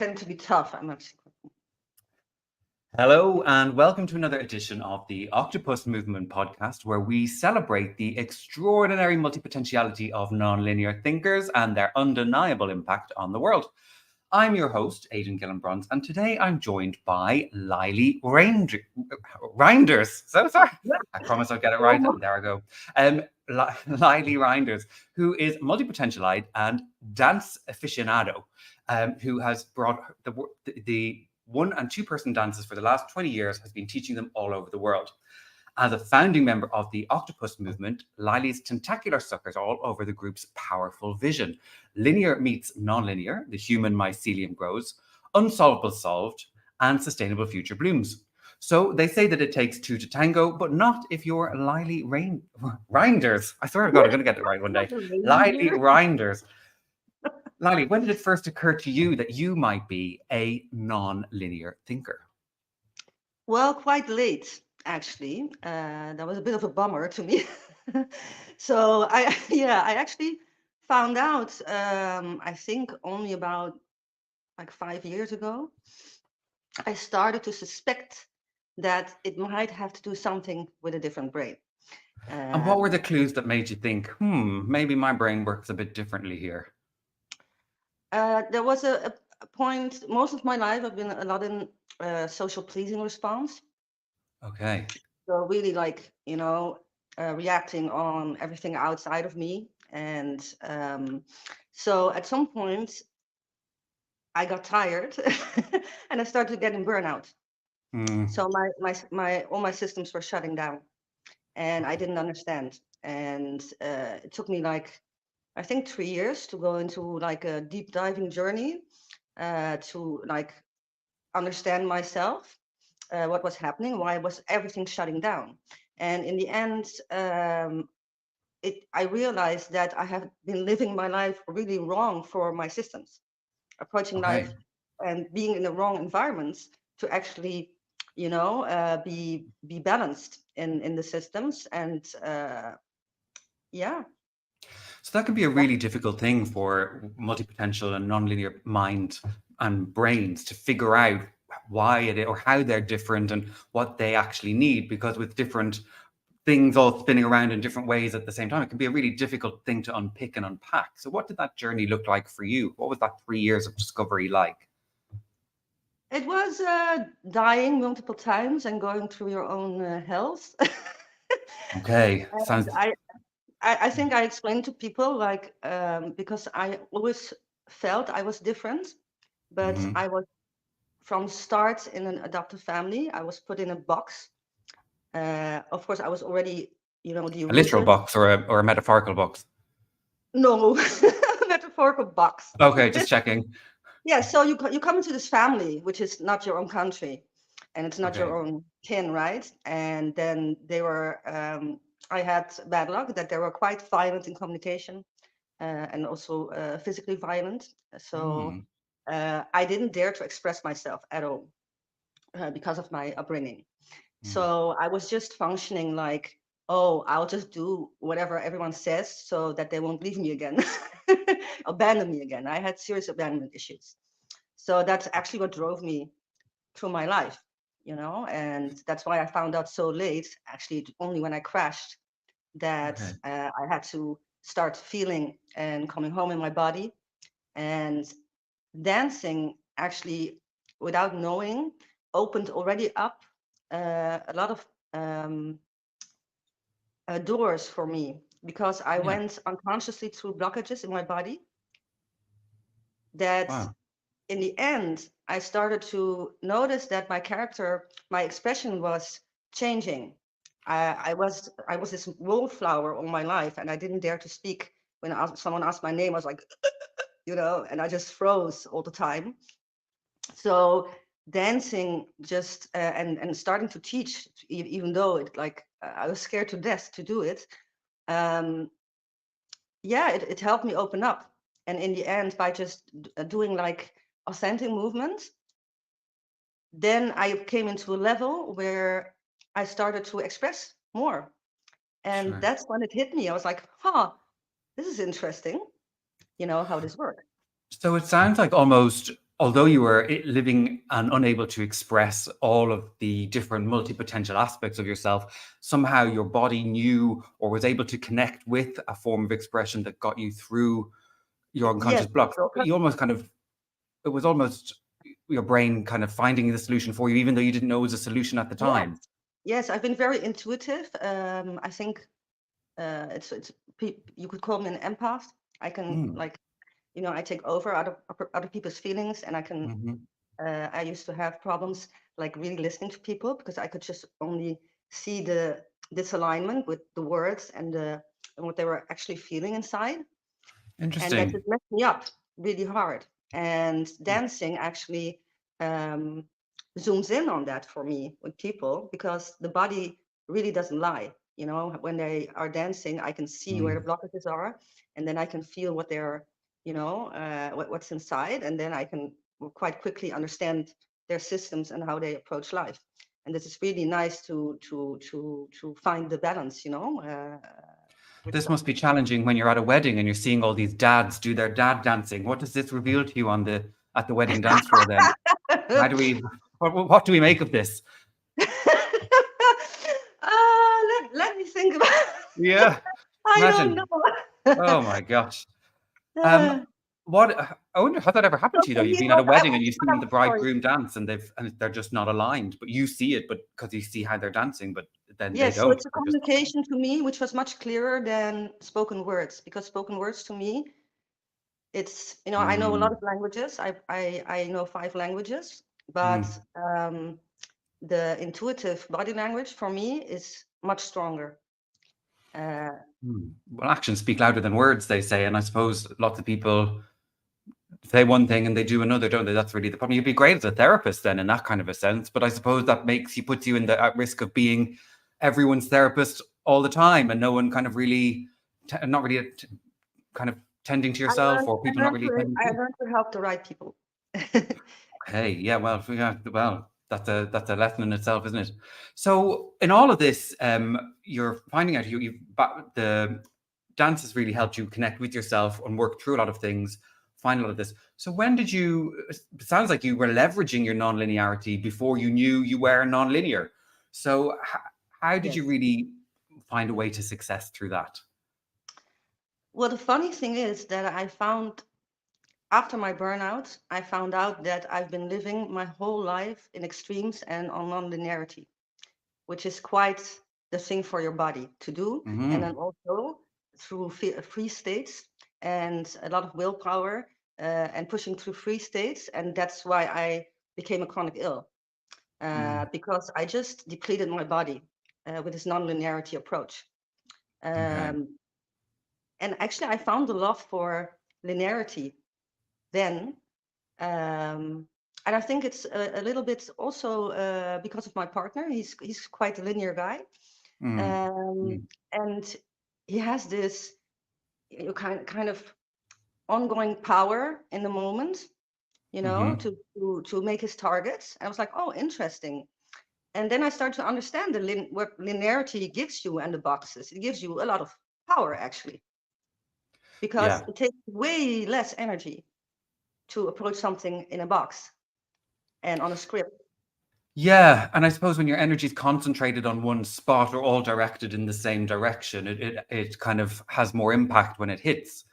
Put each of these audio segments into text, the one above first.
Tend to be tough. I'm actually. Hello, and welcome to another edition of the Octopus Movement podcast, where we celebrate the extraordinary multipotentiality of nonlinear thinkers and their undeniable impact on the world. I'm your host, Aidan Gillenbruns, and today I'm joined by Laili Reinders. So sorry. I promise I'll get it right, and there I go. Laili Reinders, who is multipotentialite and dance aficionado, who has brought the one and two person dances for the last 20 years, has been teaching them all over the world. As a founding member of the Octopus Movement, Laili's tentacular suckers all over the group's powerful vision. Linear meets nonlinear, the human mycelium grows, unsolvable solved, and sustainable future blooms. So they say that it takes two to tango, but not if you're Laili Reinders. I swear to God, I'm going to get it right one day. Laili Reinders. Laili, when did it first occur to you that you might be a non-linear thinker? Well, quite late, actually. That was a bit of a bummer to me. So I actually found out, I think only about like 5 years ago, I started to suspect that it might have to do something with a different brain. And what were the clues that made you think, maybe my brain works a bit differently here? There was a point, most of my life, I've been a lot in social pleasing response. Okay. So really like, reacting on everything outside of me. And so at some point, I got tired and I started getting burnout. So my all my systems were shutting down and I didn't understand. And it took me like, I think 3 years to go into like a deep diving journey to like understand myself, what was happening, why was everything shutting down. And in the end, I realized that I have been living my life really wrong for my systems, approaching life and being in the wrong environments to actually, be balanced in the systems. And yeah. So that can be a really difficult thing for multipotential and nonlinear mind and brains to figure out why it or how they're different and what they actually need, because with different things all spinning around in different ways at the same time, it can be a really difficult thing to unpick and unpack. So what did that journey look like for you? What was that 3 years of discovery like? It was dying multiple times and going through your own health. Okay, sounds. I think I explained to people like because I always felt I was different, but I was from start in an adoptive family. I was put in a box. Of course, I was already, the A literal rooted. box or a metaphorical box? No, metaphorical box. Okay, just checking. Yeah, so you come into this family, which is not your own country, and it's not your Okay. own kin, right? And then they were, I had bad luck that they were quite violent in communication, and also physically violent. So I didn't dare to express myself at all because of my upbringing. So I was just functioning like, oh, I'll just do whatever everyone says so that they won't leave me again, abandon me again. I had serious abandonment issues. So that's actually what drove me through my life, and that's why I found out so late, actually, only when I crashed, that I had to start feeling and coming home in my body. And dancing actually, without knowing, opened already up a lot of doors for me, because I went unconsciously through blockages in my body that in the end, I started to notice that my character, my expression was changing. I was this wallflower all my life, and I didn't dare to speak when someone asked my name. I was like, and I just froze all the time. So dancing just and starting to teach, even though I was scared to death to do it. It helped me open up, and in the end, by just doing like authentic movements, then I came into a level where I started to express more. And that's when it hit me. I was like, this is interesting, how this works. So it sounds like almost although you were living and unable to express all of the different multi-potential aspects of yourself, somehow your body knew or was able to connect with a form of expression that got you through your Yes, unconscious blocks. because You almost kind of, it was almost your brain kind of finding the solution for you, even though you didn't know it was a solution at the yes, time. yes, I've been very intuitive. I think it's you could call me an empath. I can Mm. like, I take over other people's feelings, and Hmm. I used to have problems like really listening to people because I could just only see the disalignment with the words and what they were actually feeling inside, and that Interesting. just messed me up really hard. And dancing actually um, zooms in on that for me with people because the body really doesn't lie. When they are dancing, I can see where the Mm. blockages are, and then I can feel what they're, what's inside, and then I can quite quickly understand their systems and how they approach life. And this is really nice to find the balance, with This stuff. must be challenging when you're at a wedding and you're seeing all these dads do their dad dancing. What does this reveal to you on the at the wedding dance floor then? How do we what do we make of this? Let me think about Yeah, I don't imagine. know. Oh my gosh. Um, Uh, what I wonder has that ever happened to you though? You've been at a wedding and you've what seen the sorry. bridegroom dance and they're just not aligned, but you see it, but because you see how they're dancing, but then they Yes, so don't. it's a They're just communication to me, which was much clearer than spoken words, because spoken words to me, it's, I know a lot mm, of languages. I know 5 languages, but mm, the intuitive body language for me is much stronger. Uh, well, actions speak louder than words, they say, and I suppose lots of people say one thing and they do another, don't they? That's really the problem. You'd be great as a therapist then, in that kind of a sense, but I suppose that puts you in the at risk of being everyone's therapist all the time, and no one kind of really, not really kind of tending to yourself, or people not really tending to I you. learned to help the right people. Okay, yeah, well, that's a lesson in itself, isn't it? So, in all of this, you're finding out the dance has really helped you connect with yourself and work through a lot of things, find a lot of this. So, when did you? It sounds like you were leveraging your nonlinearity before you knew you were nonlinear. So, how did you Yes. really find a way to success through that? Well, the funny thing is that I found after my burnout, I found out that I've been living my whole life in extremes and on nonlinearity, which is quite the thing for your body to do. And then Hmm. also through free states and a lot of willpower and pushing through free states. And that's why I became a chronic ill because I just depleted my body with this nonlinearity approach. Okay. Um, and actually, I found the love for linearity then. And I think it's a little bit also because of my partner. He's quite a linear guy, Mm. Mm. and he has this kind of ongoing power in the moment, Hmm. to make his targets. I was like, oh, interesting. And then I start to understand what linearity gives you and the boxes. It gives you a lot of power actually, because Yeah. it takes way less energy to approach something in a box and on a script. Yeah, and I suppose when your energy is concentrated on one spot or all directed in the same direction, it kind of has more impact when it hits.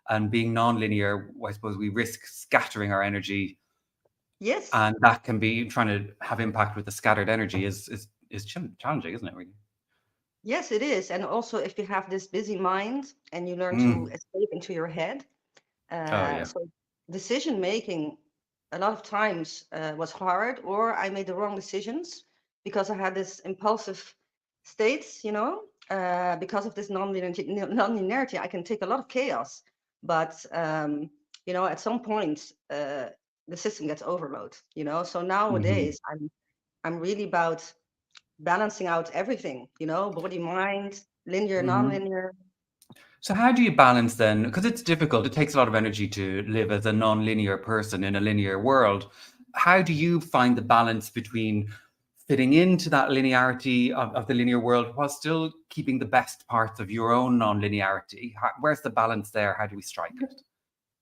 And being non-linear, I suppose we risk scattering our energy, Yes, and that can be trying to have impact with the scattered energy is challenging, isn't it? Really? yes, it is. And also, if you have this busy mind and you learn to Mm. escape into your head, Oh yeah. so decision making a lot of times was hard, or I made the wrong decisions because I had this impulsive states, because of this non-linearity, I can take a lot of chaos. But, at some point, the system gets overload, So Hmm. nowadays, I'm really about balancing out everything, body, mind, linear, Hmm. non-linear. So how do you balance then? Because it's difficult. It takes a lot of energy to live as a non-linear person in a linear world. How do you find the balance between fitting into that linearity of the linear world while still keeping the best parts of your own non-linearity? Where's the balance there? How do we strike it?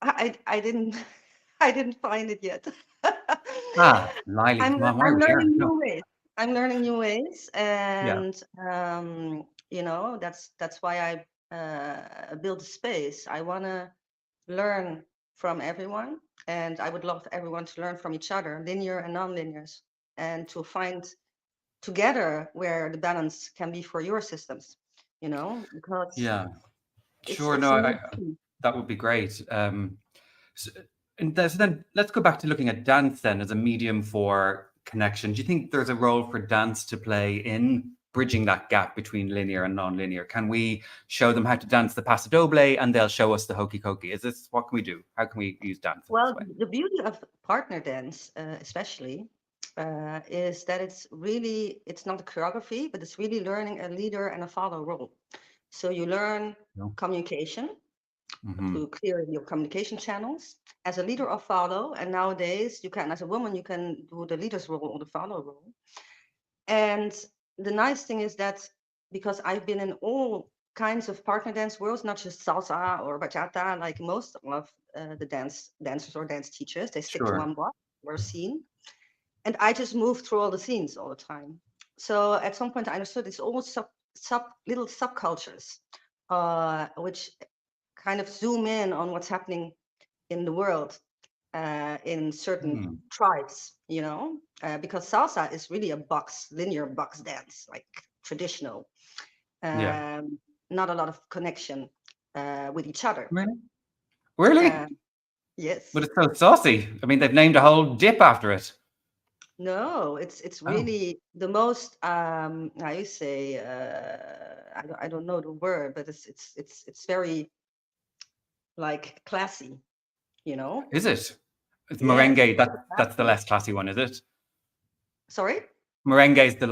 I didn't I didn't find it yet. Laili, come on, why are I'm we here? learning No. new ways. I'm learning new ways, Yeah. and that's why I built a space. I want to learn from everyone, and I would love everyone to learn from each other, linear and non-linears, and to find together where the balance can be for your systems. Because Yeah. it's Sure. it's No, not key. that would be great. So, so then let's go back to looking at dance then as a medium for connection. Do you think there's a role for dance to play in bridging that gap between linear and non-linear? Can we show them how to dance the paso doble and they'll show us the hokey cokey? What can we do? How can we use dance in this Well, way? the beauty of partner dance, especially, is that it's not a choreography, but it's really learning a leader and a follow role. So you learn No. communication Mm-hmm. to clear your communication channels as a leader or follow. And nowadays, as a woman, you can do the leader's role or the follow role. And the nice thing is that because I've been in all kinds of partner dance worlds, not just salsa or bachata, like most of the dancers or dance teachers, they stick to Sure. one block or scene. And I just move through all the scenes all the time. So at some point I understood it's all little subcultures, which kind of zoom in on what's happening in the world in certain Hmm. tribes, because salsa is really a linear box dance, like traditional, Yeah. not a lot of connection with each other. Really? Really? Uh, yes. But it's so saucy. I mean, they've named a whole dip after it. No, it's Oh, really the most, how you say, I don't know the word, but it's very like classy, you know? is it? It's Yes, merengue. very That's the classy. less classy one, is it? Sorry? Merengue is the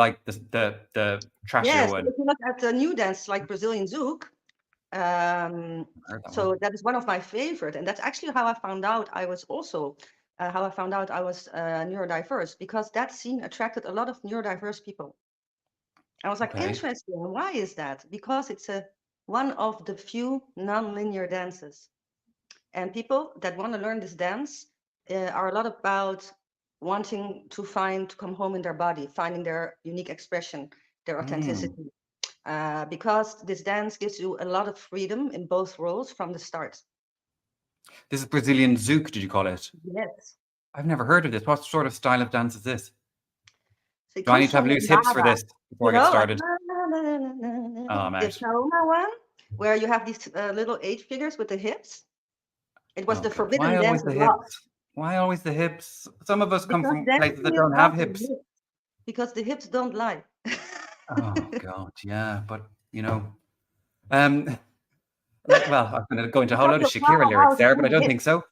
trashier Yes, one. if you look at the new dance like Brazilian Zouk, I heard that one. so that is one of my favorite, and that's actually how I found out I was also neurodiverse, because that scene attracted a lot of neurodiverse people. I was like, Okay. interesting. Why is that? Because it's one of the few non-linear dances, and people that want to learn this dance are a lot about wanting to come home in their body, finding their unique expression, their Mm. authenticity, because this dance gives you a lot of freedom in both roles from the start. This is Brazilian Zouk, did you call it? Yes. I've never heard of this. What sort of style of dance is this? So it Do I comes need to have from loose hips for lambada, this before I get like started? na, na, na, na, na, na, Oh, na. I'm The out. Kaoma one, where you have these little eight figures with the hips. It was Oh, the God. Why forbidden dance always of the love, hips? Why always the hips? Some of us come because from places dancing that is don't have about the hips. hips, because the hips don't lie. Oh, God. Yeah. But, you know, um, well, I'm going to go into a whole Because load of your Shakira lyrics powerhouse is there, in but I the don't think hips. so.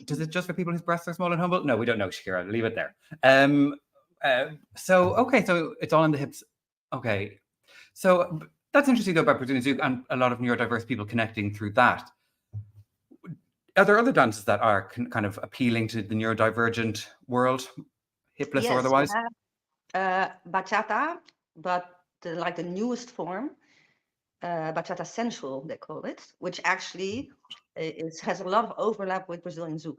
Does it just for people whose breasts are small and humble? No, we don't know Shakira. Leave it there. Okay, so it's all in the hips. Okay, so that's interesting though about Brazilian Zouk and a lot of neurodiverse people connecting through that. Are there other dances that are kind of appealing to the neurodivergent world, hipless or Yes, you otherwise? have bachata, but like the newest form, bachata sensual, they call it, which actually has a lot of overlap with Brazilian Zouk.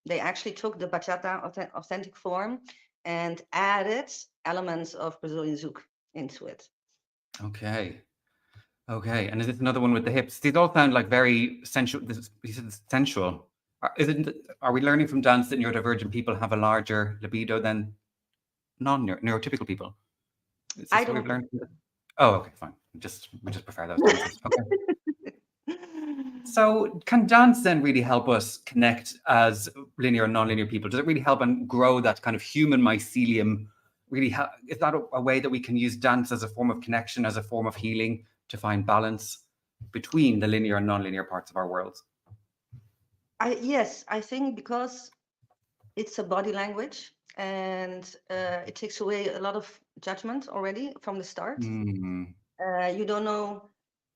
They actually took the bachata authentic form and added elements of Brazilian Zouk into it. Okay. Okay, and is this another one with the hips? These all sound like very sensual. You said it's sensual. Are we learning from dance that neurodivergent people have a larger libido than non-neurotypical people? Is I this what we've don't think learned? Oh, okay, fine. We just prefer those dances. Okay. so. So, can dance then really help us connect as linear and non-linear people? Does it really help and grow that kind of human mycelium? Really, is that a way that we can use dance as a form of connection, as a form of healing, to find balance between the linear and non-linear parts of our worlds? Yes, I think because it's a body language, and it takes away a lot of judgment already from the start. Mm, You don't know,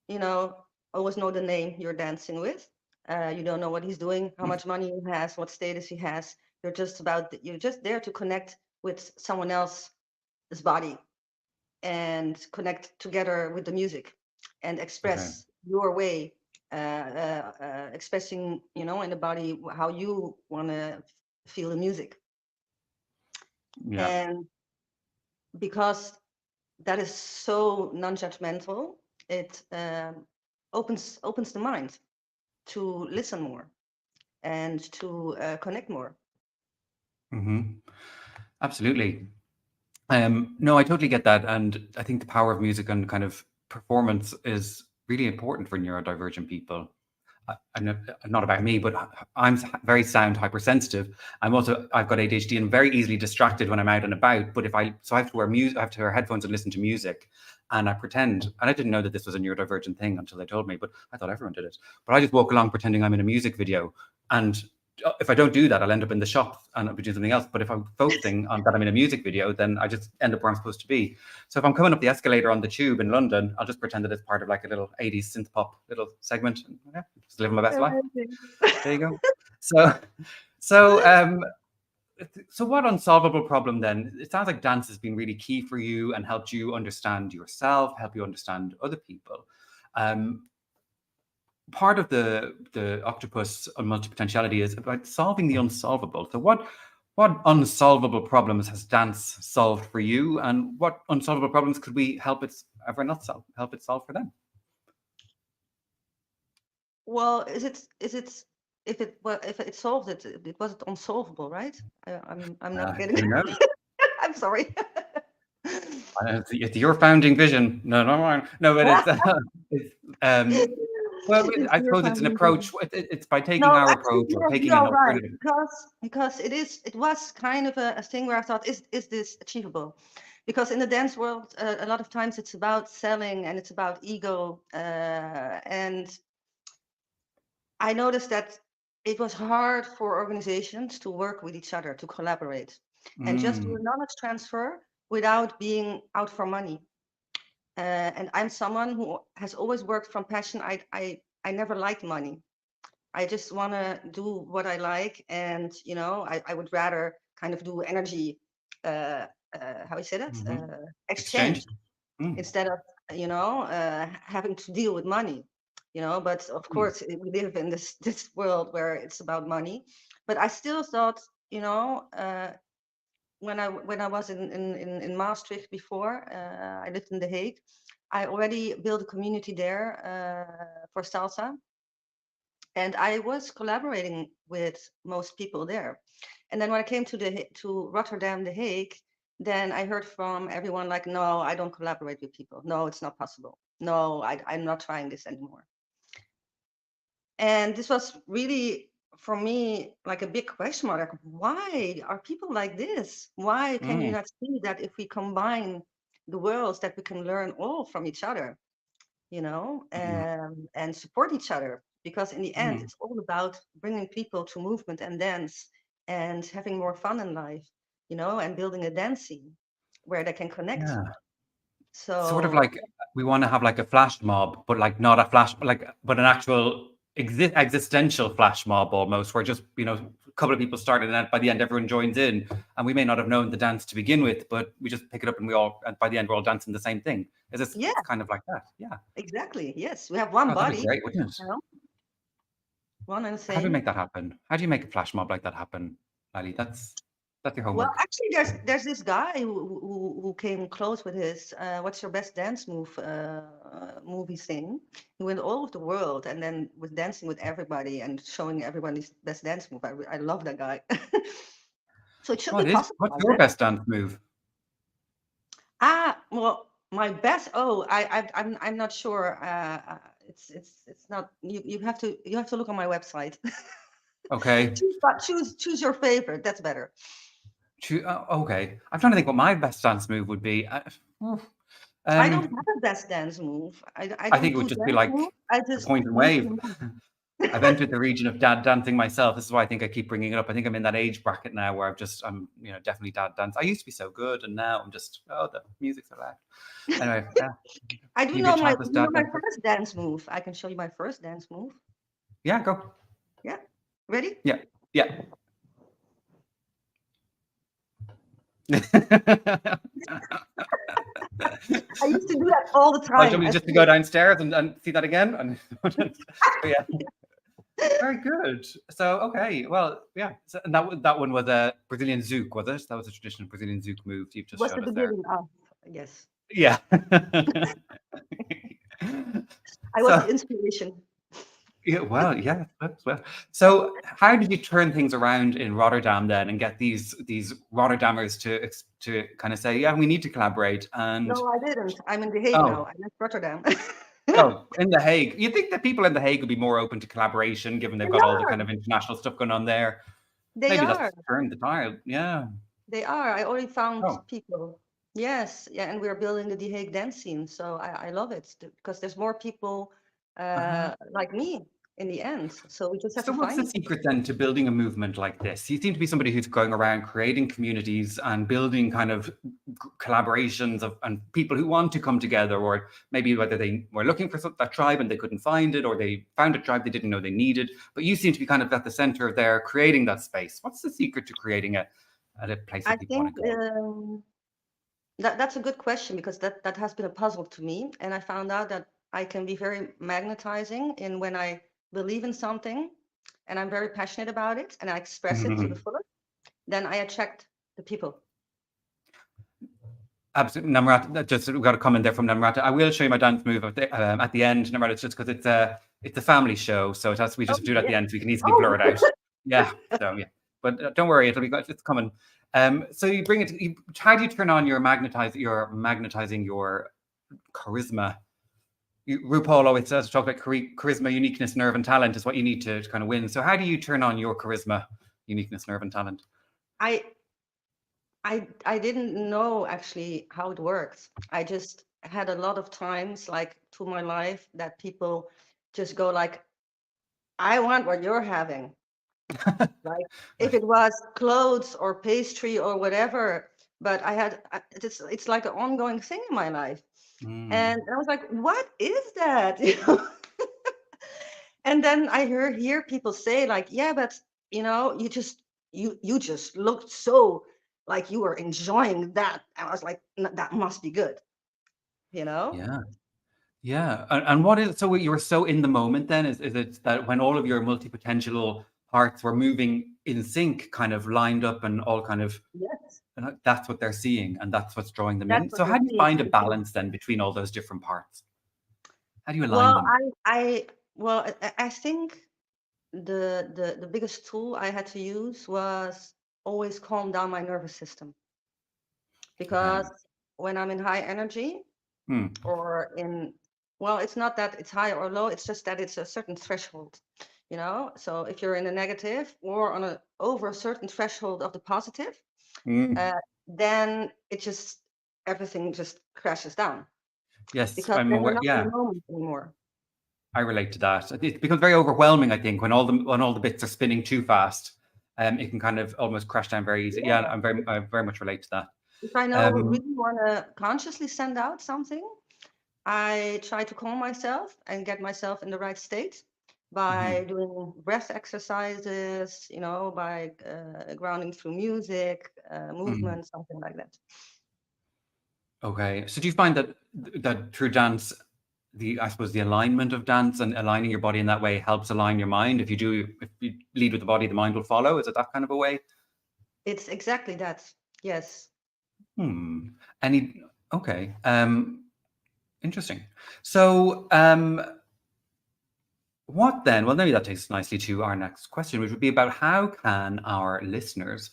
you know, always know the name you're dancing with. You don't know what he's doing, how much money he has, what status he has. You're just there to connect with someone else's body and connect together with the music and okay. express your way expressing, in the body how you want to feel the music. Yeah. And because that is so non-judgmental, it opens the mind to listen more and to connect more. Absolutely. No, I totally get that. And I think the power of music and kind of performance is really important for neurodivergent people. Not about me, but I'm very sound hypersensitive. I've got ADHD and very easily distracted when I'm out and about. But I have to wear music, I have to wear headphones and listen to music, and I pretend. And I didn't know that this was a neurodivergent thing until they told me. But I thought everyone did it. But I just walk along pretending I'm in a music video, and if I don't do that, I'll end up in the shop and I'll be doing something else. But if I'm focusing on that I'm in a music video, then I just end up where I'm supposed to be. So if I'm coming up the escalator on the tube in London, I'll just pretend that it's part of like a little 80s synth pop little segment. Yeah, just living my best life. There you go. So what unsolvable problem then? It sounds like dance has been really key for you and helped you understand yourself, help you understand other people. Part of the octopus on multipotentiality is about solving the unsolvable. So what unsolvable problems has dance solved for you, and what unsolvable problems could we help it solve for them? Well, if it solved it, it wasn't unsolvable, right? I'm not getting. Who knows? I'm sorry. It's your founding vision. No, but well, I suppose it's an approach. It's by taking No, our actually, approach or taking you an are right, alternative. because it was kind of a thing where I thought, is this achievable? Because in the dance world, a lot of times it's about selling and it's about ego, and I noticed that it was hard for organizations to work with each other, to collaborate, and just do a knowledge transfer without being out for money. And I'm someone who has always worked from passion. I never liked money. I just want to do what I like, and I would rather kind of do energy, how you say that, exchange, instead of having to deal with money. But of course, we live in this world where it's about money. But I still thought, when I was in Maastricht before, I lived in The Hague. I already built a community there for salsa, and I was collaborating with most people there. And then when I came to Rotterdam, The Hague, then I heard from everyone like, no, I don't collaborate with people. No, it's not possible. No, I'm not trying this anymore. And this was really, for me, like a big question mark. Why are people like this? Why can you not see that if we combine the worlds, that we can learn all from each other, and support each other? Because in the end, it's all about bringing people to movement and dance and having more fun in life, and building a dance scene where they can connect. Yeah. Sort of So like we want to have like a flash mob, but like not a flash, but an actual existential flash mob almost, where just a couple of people started and by the end everyone joins in, and we may not have known the dance to begin with, but we just pick it up and and by the end we're all dancing the same thing. It's kind of like that? Yeah, exactly. Yes, we have one that'd body. be great, wouldn't it? One and the same. How do we make that happen? How do you make a flash mob like that happen, Laili? That's your Well, homework. actually, there's this guy who came close with his "What's Your Best Dance Move" movie thing. He went all over the world and then was dancing with everybody and showing everyone his best dance move. I love that guy. So it should be possible What's like your that. best dance move? Well, my best. Oh, I'm not sure. It's not. You have to look on my website. Okay. choose your favorite. That's better. Okay. I'm trying to think what my best dance move would be. I don't have a best dance move. I I don't think it do would just be dance like moves. I the just point and move wave. the move. I've entered the region of dad dancing myself. This is why I think I keep bringing it up. I think I'm in that age bracket now where I'm definitely dad dance. I used to be so good, and now I'm just, the music's so loud. Anyway, I do you know be my Champa's dad dancer? first dance move. I can show you my first dance move. Yeah, go. Yeah, ready? Yeah, yeah. I used to do that all the Oh, do you time. want me just to go downstairs and see that again? But yeah, very good. So, okay, well, yeah. So, and that one was a Brazilian zouk, was it? That was a traditional Brazilian zouk move you've just Was the showed us there. beginning of, yes. Yeah. I was the So, inspiration. yeah, well, yeah, that's well. So, how did you turn things around in Rotterdam then, and get these Rotterdammers to kind of say, yeah, we need to collaborate? And No, I didn't. I'm in The Hague now. oh, I left Rotterdam. oh, in The Hague, you think that people in The Hague would be more open to collaboration, given they've They got all the are. kind of international stuff going on there? They Maybe that's are. turned the tide. Yeah. They are. I already found Oh. people. Yes, yeah, and we're building the The Hague dance scene, so I love it because there's more people Uh-huh. like me in the end. So we just have So to what's find the each other. secret then to building a movement like this? You seem to be somebody who's going around creating communities and building kind of collaborations and people who want to come together, or maybe whether they were looking for that tribe and they couldn't find it, or they found a tribe they didn't know they needed. But you seem to be kind of at the center of there, creating that space. What's the secret to creating a place I that people want think to go? that's a good question because that has been a puzzle to me, and I found out that I can be very magnetizing in when I believe in something and I'm very passionate about it and I express it to the fullest, then I attract the people. Absolutely, Namrata. Just we got a comment there from Namrata. I will show you my dance move at the end, Namrata. It's just because it's a family show, so it has we just Oh, do it at yeah. the end, so we can easily Oh. blur it out. Yeah. So yeah, but don't worry, it'll be good. It's coming. So you bring it. How do you turn on your magnetizing your charisma? RuPaul always says to talk about charisma, uniqueness, nerve, and talent is what you need to kind of win. So how do you turn on your charisma, uniqueness, nerve, and talent? I didn't know actually how it works. I just had a lot of times like through my life that people just go like, I want what you're having. Like if it was clothes or pastry or whatever, but it's like an ongoing thing in my life. And I was like, what is that? You know? And then I hear people say like, yeah, but you just looked so like you were enjoying that. And I was like, that must be good, you know? Yeah. Yeah, and what is so you were so in the moment then? Is it that when all of your multi-potential parts were moving in sync, kind of lined up and all kind of, Yes, and that's what they're seeing and that's what's drawing them that's in. what So they're how do you seeing. find a balance then between all those different parts? How do you align Well, them? I think the biggest tool I had to use was always calm down my nervous system Okay. because when I'm in high energy Hmm. or well, it's not that it's high or low, it's just that it's a certain threshold, So if you're in a negative or over a certain threshold of the positive, Mm. then everything just crashes down Yes, because I'm then you're aware. not in Yeah, the moment anymore. I relate to that. It becomes very overwhelming, I think, when all the bits are spinning too fast. It can kind of almost crash down very easy. Yeah, Yeah. I very much relate to that. If I Um, really want to consciously send out something, I try to calm myself and get myself in the right state by mhm. doing breath exercises, by grounding through music, Mm. movement, something like that. Okay. So do you find that through dance, I suppose the alignment of dance and aligning your body in that way helps align your mind? If you lead with the body, the mind will follow. Is it that kind of a way? It's exactly that. Yes. Hmm. Any okay. Interesting. So what then? Well, maybe that takes us nicely to our next question, which would be about how can our listeners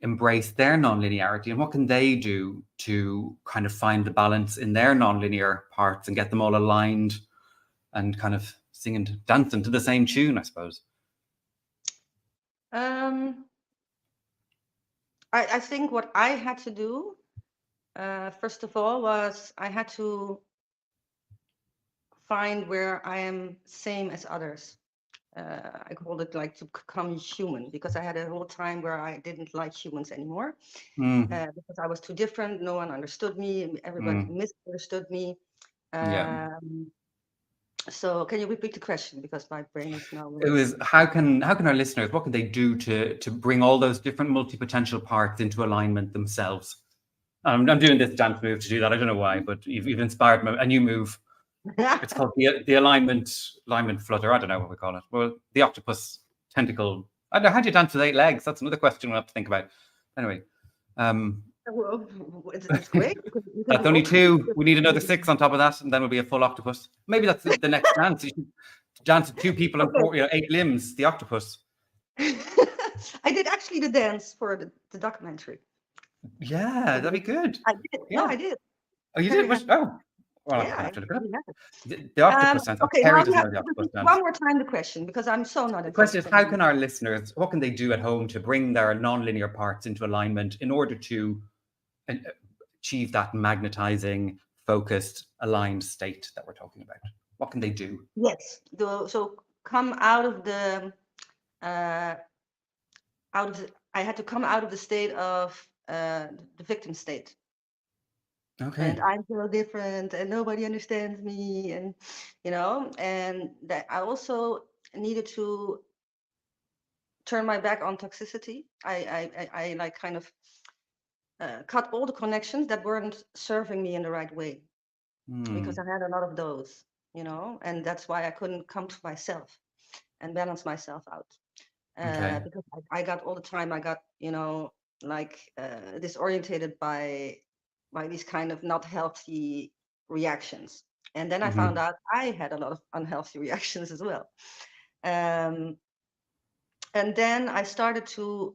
embrace their nonlinearity and what can they do to kind of find the balance in their nonlinear parts and get them all aligned and kind of singing, dancing to the same tune, I suppose. Um, I think what I had to do, first of all, was I had to find where I am same as others. I called it like to become human because I had a whole time where I didn't like humans anymore because I was too different. No one understood me. Everybody misunderstood me. Yeah. So can you repeat the question because my brain is now It was how can our listeners, what can they do to bring all those different multi-potential parts into alignment themselves? I'm doing this dance move to do that. I don't know why, but you've inspired a new move. It's called the alignment flutter. I don't know what we call it. Well, the octopus tentacle. I don't know. How do you dance with 8 legs? That's another question we'll have to think about. Anyway, Well, it's great. You can that's do only all kinds 2. We need another 6 on top of that, and then we'll be a full octopus. Maybe that's the next dance. You should dance with 2 people and Okay. 8 limbs. The octopus. I did actually the dance for the documentary. Yeah, that'd be good. I did. Yeah, Yeah. I did. Oh, you Very did? happy. Oh, well, I'll Yeah, have to look it up. really happy. The octopus dance. Oh, Okay, now Terry you doesn't have know the to octopus repeat dance. one more time the question because I'm so not The question is, interested how anymore. can our listeners, what can they do at home to bring their non-linear parts into alignment in order to achieve that magnetizing, focused, aligned state that we're talking about? What can they do? Yes. So come out of the I had to come out of the state of the victim state. Okay. And I'm so different and nobody understands me, and and that I also needed to turn my back on toxicity. I like kind of cut all the connections that weren't serving me in the right way because I had a lot of those, and that's why I couldn't come to myself and balance myself out. Okay. Because I got all the time, I got, like disorientated by these kind of not healthy reactions. And then I found out I had a lot of unhealthy reactions as well. And then I started to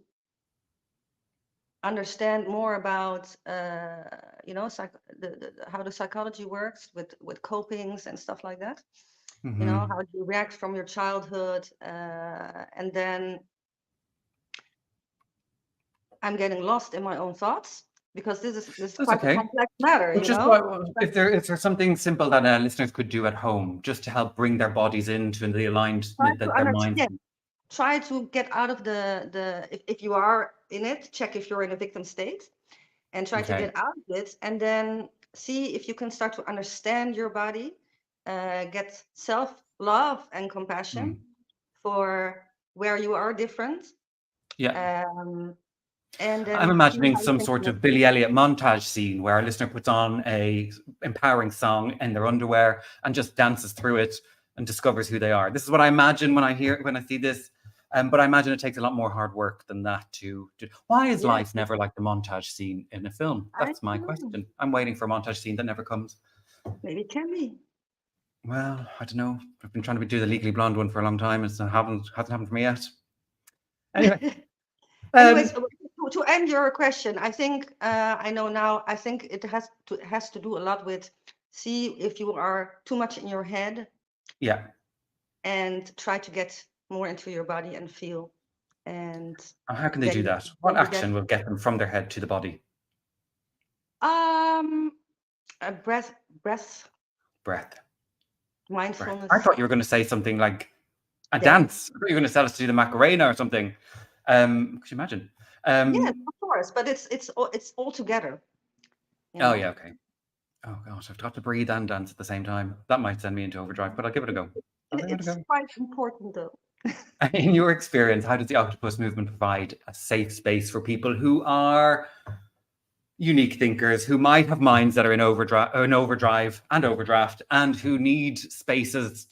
understand more about, how the psychology works with copings and stuff like that. How you react from your childhood, and then I'm getting lost in my own thoughts because this is That's quite a okay. complex matter, But just if there's something simple that listeners could do at home just to help bring their bodies into the aligned, their minds. Try to get out of if you are in it, check if you're in a victim state and try to get out of it, and then see if you can start to understand your body, get self-love and compassion for where you are different. Yeah. And then I'm imagining some sort of Billy Elliot montage scene where a listener puts on a empowering song in their underwear and just dances through it and discovers who they are. This is what I imagine when I see this. But I imagine it takes a lot more hard work than that to do. Why is life never like the montage scene in a film? That's my question. I'm waiting for a montage scene that never comes. Maybe it can be. Well, I don't know. I've been trying to do the Legally Blonde one for a long time. It hasn't happened for me yet. Anyway. Anyways, to end your question, I think I know now. I think it has to do a lot with see if you are too much in your head. Yeah. And try to get more into your body and feel. And how can they do that? What action will get them from their head to the body? A breath. Mindfulness. I thought you were going to say something like a dance. I thought you were going to tell us to do the Macarena or something. Could you imagine? Yes, of course, but it's all together. Oh yeah, okay. Oh gosh, I've got to breathe and dance at the same time. That might send me into overdrive, but I'll give it a go. It's quite important though. In your experience, how does the Octopus Movement provide a safe space for people who are unique thinkers, who might have minds that are in overdrive and overdraft, and who need spaces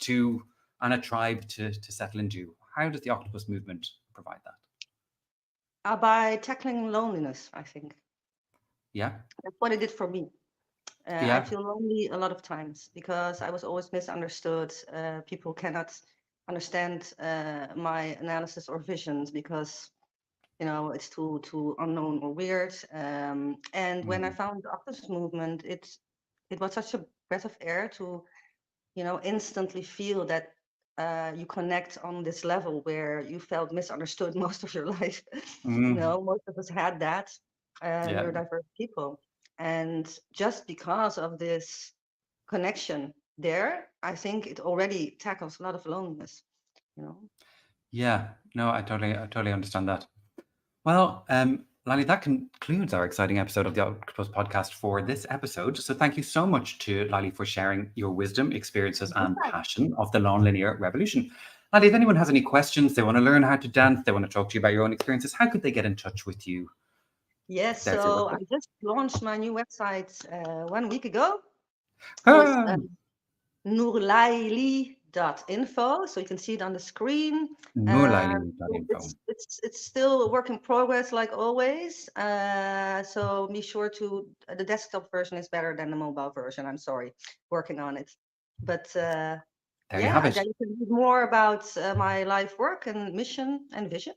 and a tribe to settle into? How does the Octopus Movement provide that? By tackling loneliness, I think. Yeah. That's what it did for me. I feel lonely a lot of times because I was always misunderstood. People cannot understand my analysis or visions because it's too unknown or weird. And when I found the Octopus Movement, it was such a breath of air to instantly feel that you connect on this level where you felt misunderstood most of your life. Most of us had that. Neurodiverse people. And just because of this connection there, I think it already tackles a lot of loneliness, Yeah, no, I totally understand that. Well, Laili, that concludes our exciting episode of the Octopus podcast for this episode. So thank you so much to Laili for sharing your wisdom, experiences, and passion of the nonlinear revolution. Laili, if anyone has any questions, they want to learn how to dance, they want to talk to you about your own experiences, how could they get in touch with you? Yes, There's your so I website. just launched my new website 1 week ago. So it's Ah, noorlaili.info. So you can see it on the screen. So nonlinear.info. it's still a work in progress, like always. So be sure to the desktop version is better than the mobile version. I'm sorry, working on it. But There you have yeah, it. then you can read more about my life work and mission and vision.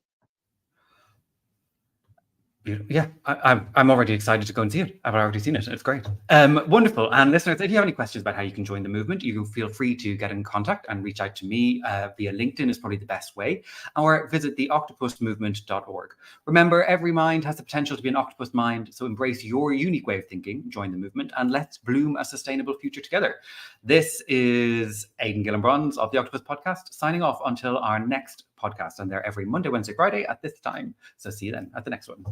Yeah, I'm already excited to go and see it. I've already seen it. It's great. Wonderful. And listeners, if you have any questions about how you can join the movement, you feel free to get in contact and reach out to me via LinkedIn is probably the best way, or visit the octopusmovement.org. Remember, every mind has the potential to be an octopus mind, so embrace your unique way of thinking, join the movement, and let's bloom a sustainable future together. This is Aidan Gillenbrons of the Octopus Podcast, signing off until our next podcast, and they're every Monday, Wednesday, Friday at this time. So see you then at the next one.